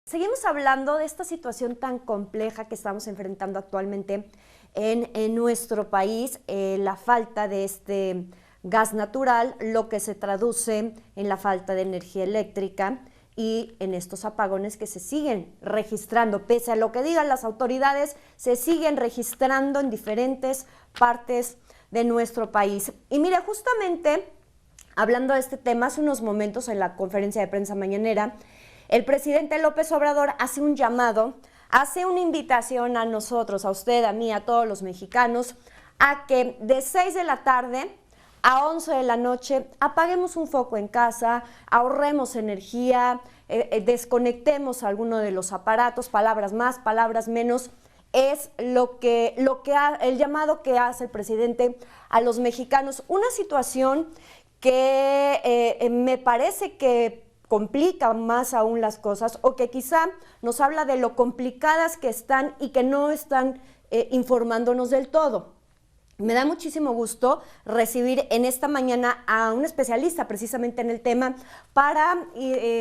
Seguimos hablando de esta situación tan compleja que estamos enfrentando actualmente en nuestro país, la falta de este gas natural, lo que se traduce en la falta de energía eléctrica y en estos apagones que se siguen registrando, pese a lo que digan las autoridades, se siguen registrando en diferentes partes de nuestro país. Y mire, justamente hablando de este tema, hace unos momentos en la conferencia de prensa mañanera, el presidente López Obrador hace un llamado, hace una invitación a nosotros, a usted, a mí, a todos los mexicanos, a que de 6 de la tarde a 11 de la noche apaguemos un foco en casa, ahorremos energía, desconectemos alguno de los aparatos, palabras más, palabras menos. Es el llamado que hace el presidente a los mexicanos. Una situación que me parece que complica más aún las cosas, o que quizá nos habla de lo complicadas que están y que no están informándonos del todo. Me da muchísimo gusto recibir en esta mañana a un especialista precisamente en el tema para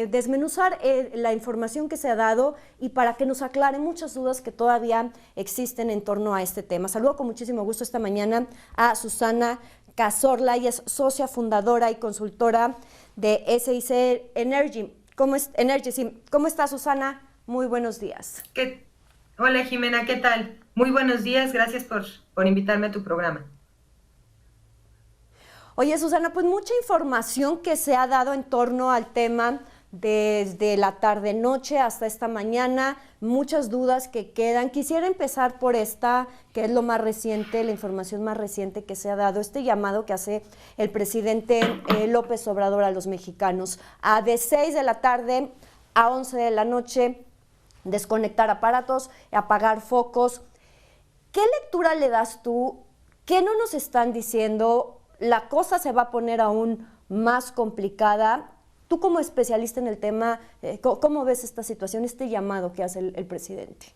desmenuzar la información que se ha dado y para que nos aclare muchas dudas que todavía existen en torno a este tema. Saludo con muchísimo gusto esta mañana a Susana Cazorla, ella es socia fundadora y consultora de SIC Energy. ¿Cómo está, Susana? Muy buenos días. Hola, Jimena, ¿qué tal? Muy buenos días, gracias por invitarme a tu programa. Oye, Susana, pues mucha información que se ha dado en torno al tema desde la tarde-noche hasta esta mañana, muchas dudas que quedan. Quisiera empezar por esta, que es lo más reciente, la información más reciente que se ha dado, este llamado que hace el presidente López Obrador a los mexicanos, a de 6 de la tarde a 11 de la noche, desconectar aparatos, apagar focos. ¿Qué lectura le das tú? ¿Qué no nos están diciendo? La cosa se va a poner aún más complicada. Tú como especialista en el tema, ¿cómo ves esta situación, este llamado que hace el presidente?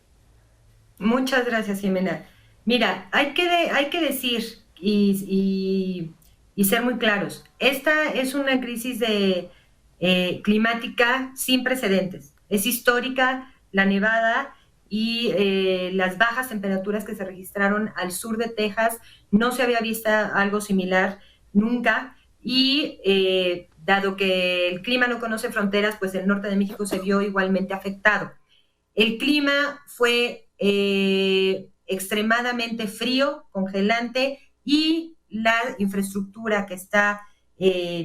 Muchas gracias, Jimena. Mira, hay que decir y ser muy claros. Esta es una crisis climática sin precedentes. Es histórica la nevada y las bajas temperaturas que se registraron al sur de Texas. No se había visto algo similar nunca. Y dado que el clima no conoce fronteras, pues el norte de México se vio igualmente afectado. El clima fue extremadamente frío, congelante, y la infraestructura que está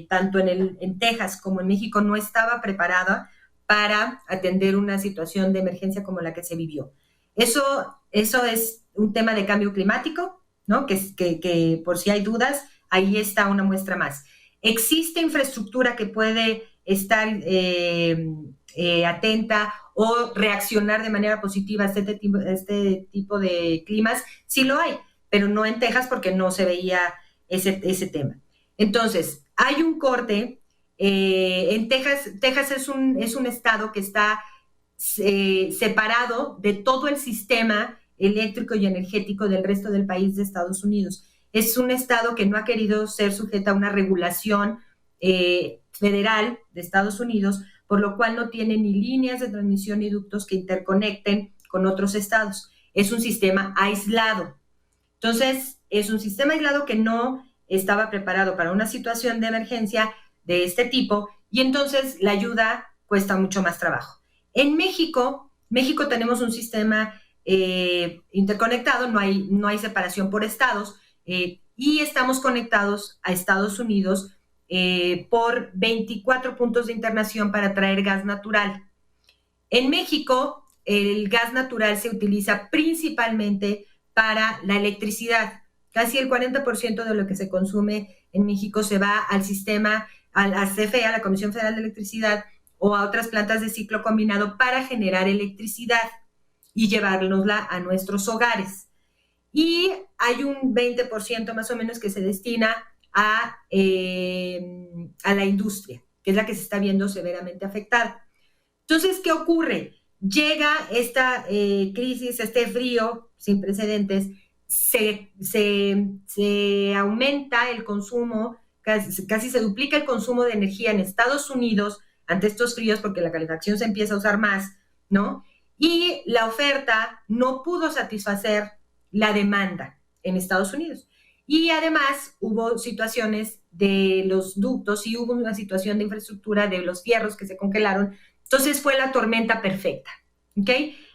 tanto en Texas como en México no estaba preparada para atender una situación de emergencia como la que se vivió. Eso es un tema de cambio climático, ¿no? Que por si hay dudas, ahí está una muestra más. ¿Existe infraestructura que puede estar atenta o reaccionar de manera positiva a este tipo de climas? Sí lo hay, pero no en Texas porque no se veía ese tema. Entonces, hay un corte. En Texas es un estado que está separado de todo el sistema eléctrico y energético del resto del país de Estados Unidos. Es un estado que no ha querido ser sujeta a una regulación federal de Estados Unidos, por lo cual no tiene ni líneas de transmisión ni ductos que interconecten con otros estados. Es un sistema aislado. Entonces, es un sistema aislado que no estaba preparado para una situación de emergencia de este tipo, y entonces la ayuda cuesta mucho más trabajo. En México tenemos un sistema interconectado, no hay separación por estados, y estamos conectados a Estados Unidos por 24 puntos de internación para traer gas natural. En México, el gas natural se utiliza principalmente para la electricidad. Casi el 40% de lo que se consume en México se va al sistema, a la CFE, a la Comisión Federal de Electricidad, o a otras plantas de ciclo combinado para generar electricidad y llevárnosla a nuestros hogares. Y hay un 20% más o menos que se destina a la industria, que es la que se está viendo severamente afectada. Entonces, ¿qué ocurre? Llega esta crisis, este frío sin precedentes, se aumenta el consumo, casi se duplica el consumo de energía en Estados Unidos ante estos fríos, porque la calefacción se empieza a usar más, ¿no? Y la oferta no pudo satisfacer la demanda en Estados Unidos. Y además hubo situaciones de los ductos y hubo una situación de infraestructura de los fierros que se congelaron. Entonces fue la tormenta perfecta, ¿ok?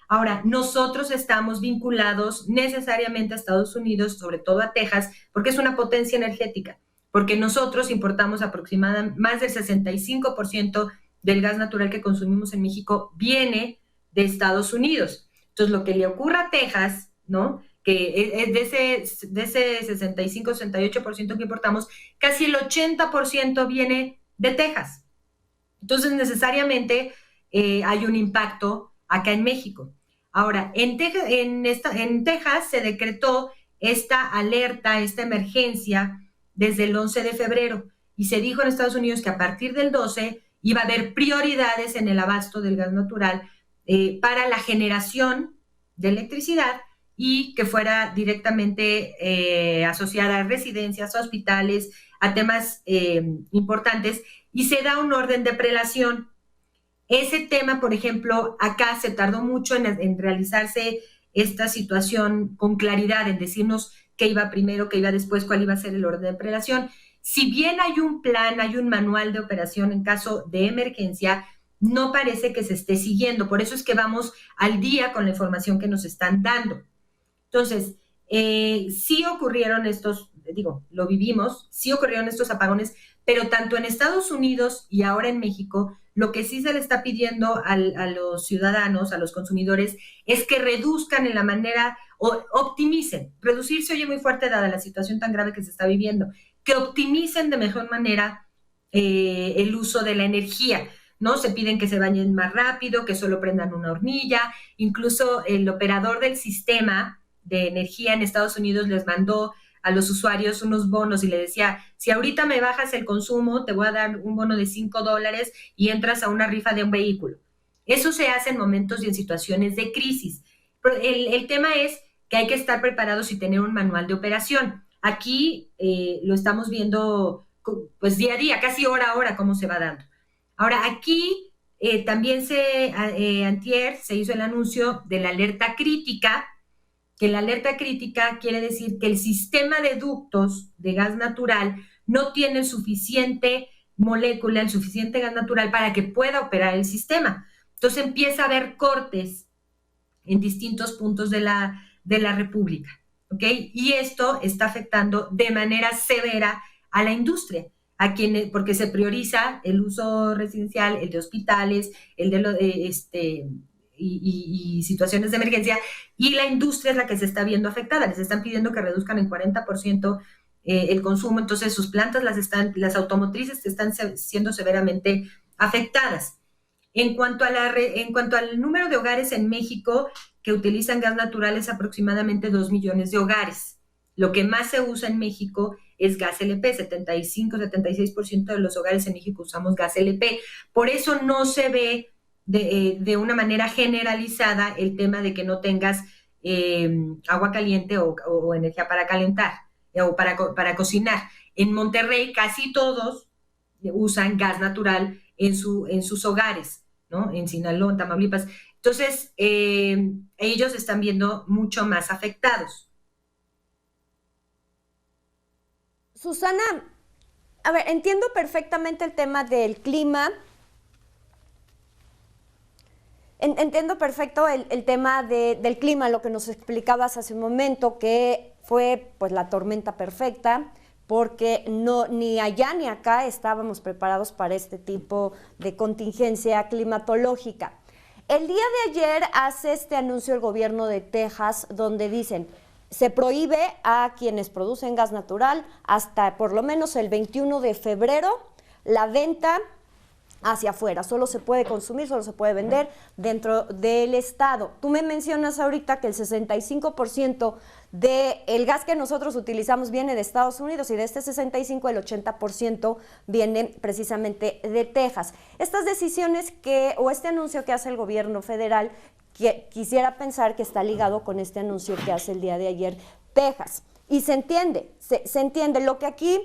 Ahora, nosotros estamos vinculados necesariamente a Estados Unidos, sobre todo a Texas, porque es una potencia energética, porque nosotros importamos aproximadamente más del 65% del gas natural que consumimos en México viene de Estados Unidos. Entonces, lo que le ocurra a Texas, ¿no? Que es de ese 65-68% que importamos, casi el 80% viene de Texas. Entonces, necesariamente hay un impacto acá en México. Ahora, en Texas se decretó esta alerta, esta emergencia desde el 11 de febrero y se dijo en Estados Unidos que a partir del 12 iba a haber prioridades en el abasto del gas natural para la generación de electricidad y que fuera directamente asociada a residencias, a hospitales, a temas importantes, y se da un orden de prelación. Ese tema, por ejemplo, acá se tardó mucho en realizarse esta situación con claridad, en decirnos qué iba primero, qué iba después, cuál iba a ser el orden de prelación. Si bien hay un plan, hay un manual de operación en caso de emergencia, no parece que se esté siguiendo. Por eso es que vamos al día con la información que nos están dando. Entonces, sí ocurrieron estos, digo, lo vivimos, sí ocurrieron estos apagones, pero tanto en Estados Unidos y ahora en México, lo que sí se le está pidiendo a los ciudadanos, a los consumidores, es que reduzcan en la manera, o optimicen. Reducir se oye muy fuerte dada la situación tan grave que se está viviendo, que optimicen de mejor manera el uso de la energía, ¿no? Se piden que se bañen más rápido, que solo prendan una hornilla, incluso el operador del sistema de energía en Estados Unidos les mandó a los usuarios unos bonos y le decía, si ahorita me bajas el consumo, te voy a dar un bono de $5 y entras a una rifa de un vehículo. Eso se hace en momentos y en situaciones de crisis. Pero el tema es que hay que estar preparados y tener un manual de operación. Aquí lo estamos viendo pues día a día, casi hora a hora, cómo se va dando. Ahora, aquí también antier se hizo el anuncio de la alerta crítica, que la alerta crítica quiere decir que el sistema de ductos de gas natural no tiene suficiente molécula, el suficiente gas natural para que pueda operar el sistema. Entonces empieza a haber cortes en distintos puntos de la República, ¿ok? Y esto está afectando de manera severa a la industria, porque se prioriza el uso residencial, el de hospitales, el de y situaciones de emergencia, y la industria es la que se está viendo afectada. Les están pidiendo que reduzcan en 40% el consumo, entonces sus plantas, las automotrices están siendo severamente afectadas. En cuanto al número de hogares en México que utilizan gas natural, es aproximadamente 2 millones de hogares. Lo que más se usa en México es gas LP, 75-76% de los hogares en México usamos gas LP. Por eso no se ve de una manera generalizada el tema de que no tengas agua caliente o energía para calentar o para cocinar. En Monterrey casi todos usan gas natural en sus hogares, ¿no? En Sinaloa, en Tamaulipas. Entonces, ellos están viendo mucho más afectados. Susana, a ver, entiendo perfectamente el tema del clima. Entiendo perfecto el tema del clima, lo que nos explicabas hace un momento, que fue pues la tormenta perfecta, porque ni allá ni acá estábamos preparados para este tipo de contingencia climatológica. El día de ayer hace este anuncio el gobierno de Texas, donde dicen, se prohíbe a quienes producen gas natural hasta por lo menos el 21 de febrero la venta hacia afuera. Solo se puede consumir, solo se puede vender dentro del estado. Tú me mencionas ahorita que el 65% del gas que nosotros utilizamos viene de Estados Unidos y de este 65% el 80% viene precisamente de Texas. Estas decisiones o este anuncio que hace el gobierno federal, quisiera pensar que está ligado con este anuncio que hace el día de ayer Texas. Y se entiende. Lo que aquí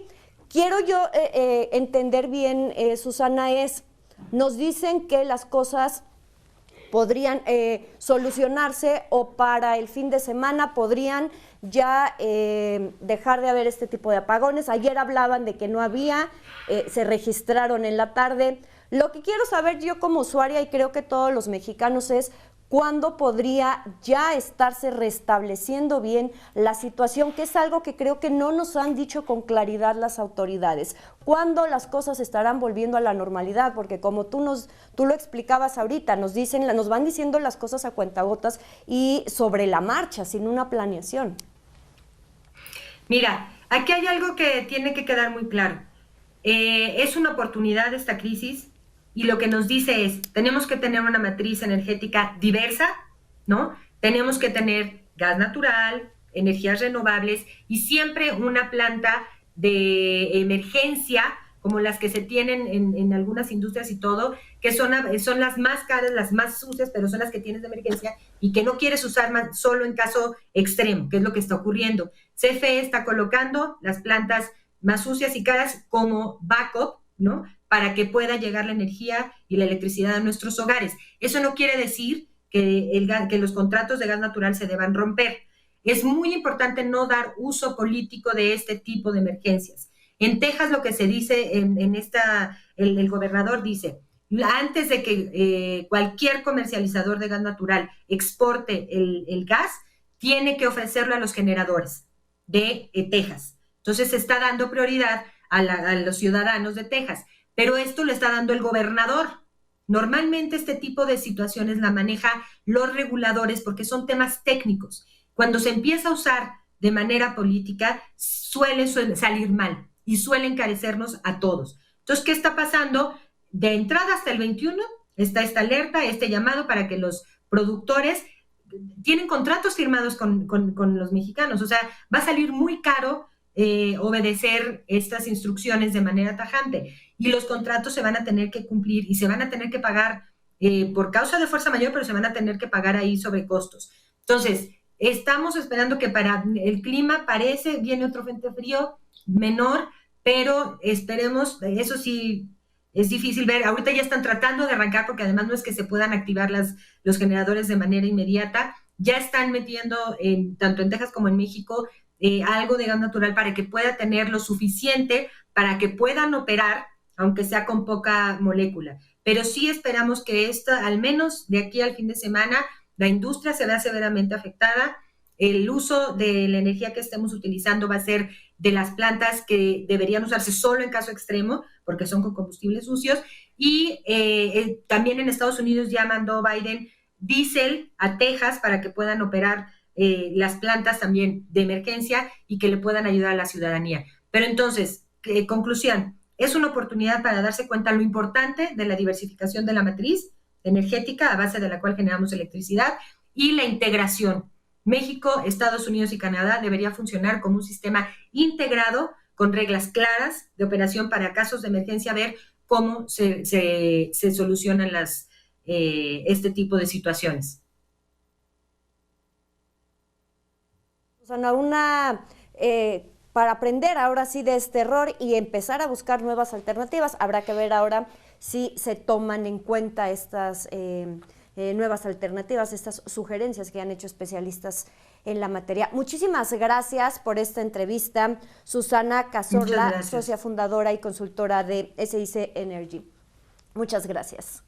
quiero yo entender bien, Susana, es, nos dicen que las cosas podrían solucionarse, o para el fin de semana podrían ya dejar de haber este tipo de apagones? Ayer hablaban de que no había, se registraron en la tarde. Lo que quiero saber yo como usuaria, y creo que todos los mexicanos, es cuándo podría ya estarse restableciendo bien la situación, que es algo que creo que no nos han dicho con claridad las autoridades. ¿Cuándo las cosas estarán volviendo a la normalidad? Porque como tú lo explicabas ahorita, nos van diciendo las cosas a cuentagotas y sobre la marcha, sin una planeación. Mira, aquí hay algo que tiene que quedar muy claro. Es una oportunidad esta crisis, y lo que nos dice es, tenemos que tener una matriz energética diversa, ¿no? Tenemos que tener gas natural, energías renovables y siempre una planta de emergencia, como las que se tienen en algunas industrias y todo, que son las más caras, las más sucias, pero son las que tienes de emergencia y que no quieres usar más, solo en caso extremo, que es lo que está ocurriendo. CFE está colocando las plantas más sucias y caras como backup, ¿no? Para que pueda llegar la energía y la electricidad a nuestros hogares. Eso no quiere decir que los contratos de gas natural se deban romper. Es muy importante no dar uso político de este tipo de emergencias. En Texas lo que se dice, el gobernador dice, antes de que cualquier comercializador de gas natural exporte el gas, tiene que ofrecerlo a los generadores de Texas. Entonces se está dando prioridad a los ciudadanos de Texas, pero esto lo está dando el gobernador. Normalmente este tipo de situaciones la maneja los reguladores porque son temas técnicos. Cuando se empieza a usar de manera política, suele salir mal y suele encarecernos a todos. Entonces, ¿qué está pasando? De entrada hasta el 21 está esta alerta, este llamado para que los productores tienen contratos firmados con los mexicanos. O sea, va a salir muy caro obedecer estas instrucciones de manera tajante, y los contratos se van a tener que cumplir y se van a tener que pagar por causa de fuerza mayor, pero se van a tener que pagar ahí sobre costos. Entonces, estamos esperando que para el clima viene otro frente frío menor, pero esperemos, eso sí, es difícil ver. Ahorita ya están tratando de arrancar, porque además no es que se puedan activar los generadores de manera inmediata. Ya están metiendo, tanto en Texas como en México, algo de gas natural para que pueda tener lo suficiente para que puedan operar, aunque sea con poca molécula. Pero sí esperamos que al menos de aquí al fin de semana, la industria se vea severamente afectada. El uso de la energía que estemos utilizando va a ser de las plantas que deberían usarse solo en caso extremo, porque son con combustibles sucios. Y también en Estados Unidos ya mandó Biden diésel a Texas para que puedan operar las plantas también de emergencia y que le puedan ayudar a la ciudadanía. Pero entonces, conclusión, es una oportunidad para darse cuenta lo importante de la diversificación de la matriz energética a base de la cual generamos electricidad, y la integración. México, Estados Unidos y Canadá debería funcionar como un sistema integrado con reglas claras de operación para casos de emergencia, ver cómo se solucionan este tipo de situaciones. Susana, para aprender ahora sí de este error y empezar a buscar nuevas alternativas, habrá que ver ahora si se toman en cuenta estas nuevas alternativas, estas sugerencias que han hecho especialistas en la materia. Muchísimas gracias por esta entrevista, Susana Cazorla, socia fundadora y consultora de SIC Energy. Muchas gracias.